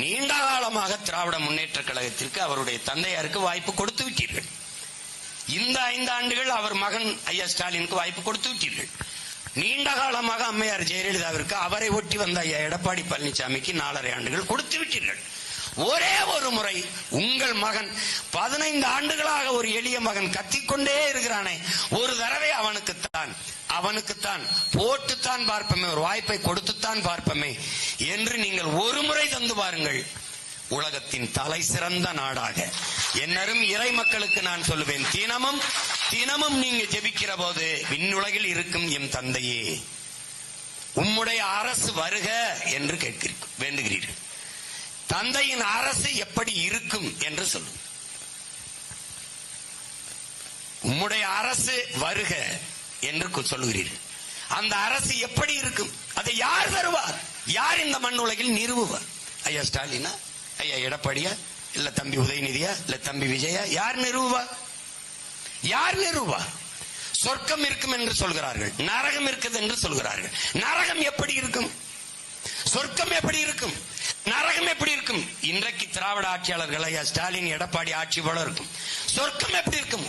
நீண்ட காலமாக திராவிட முன்னேற்ற கழகத்திற்கு அவருடைய தந்தையாருக்கு வாய்ப்பு கொடுத்து விட்டீர்கள். இந்த 5 ஆண்டுகள் அவர் மகன் ஐயா ஸ்டாலினுக்கு வாய்ப்பு கொடுத்து விட்டீர்கள். நீண்ட காலமாக அம்மையார் ஜெயலலிதாவிற்கு அவரை ஒட்டி வந்த ஐயா எடப்பாடி பழனிசாமிக்கு 4.5 ஆண்டுகள் கொடுத்து விட்டீர்கள். ஒரே ஒரு முறை உங்கள் மகன் 15 ஆண்டுகளாக ஒரு எளிய மகன் கத்திக்கொண்டே இருக்கிறானே, ஒரு தடவை அவனுக்குத்தான் போட்டுத்தான் பார்ப்பமே, ஒரு வாய்ப்பை கொடுத்துத்தான் பார்ப்பமே என்று நீங்கள் ஒரு முறை தந்து பாருங்கள். உலகத்தின் தலை சிறந்த நாடாக என்னரும் இறை மக்களுக்கு நான் சொல்லுவேன், தினமும் நீங்க ஜெபிக்கிற போது விண்ணுலகில் இருக்கும் எம் தந்தையே உம்முடைய அரசு வருக என்று வேண்டுகிறீர்கள். தந்தையின் அரசு எப்படி இருக்கும் என்று சொல்லும். உம்முடைய அரசு வருக என்று சொல்லுகிறீர்கள். அந்த அரசு எப்படி இருக்கும்? அதை யார் தருவார்? யார் இந்த மண் உலகில் நிறுவுவார்? ஐயா ஸ்டாலினா, ஐயா எடப்பாடியா, இல்ல தம்பி உதயநிதியா, இல்ல தம்பி விஜயா? யார் நிறுவுவார்? சொர்க்கம் இருக்கும் என்று சொல்கிறார்கள், நரகம் இருக்குது என்று சொல்கிறார்கள். நரகம் எப்படி இருக்கும்? சொர்க்கம் எப்படி இருக்கும்? நரகம் எப்படி இருக்கும்? இன்றைக்கு திராவிட ஆட்சியாளர்கள் ஐயா ஸ்டாலின் எடப்பாடி ஆட்சி போல இருக்கும். சொர்க்கம் எப்படி இருக்கும்?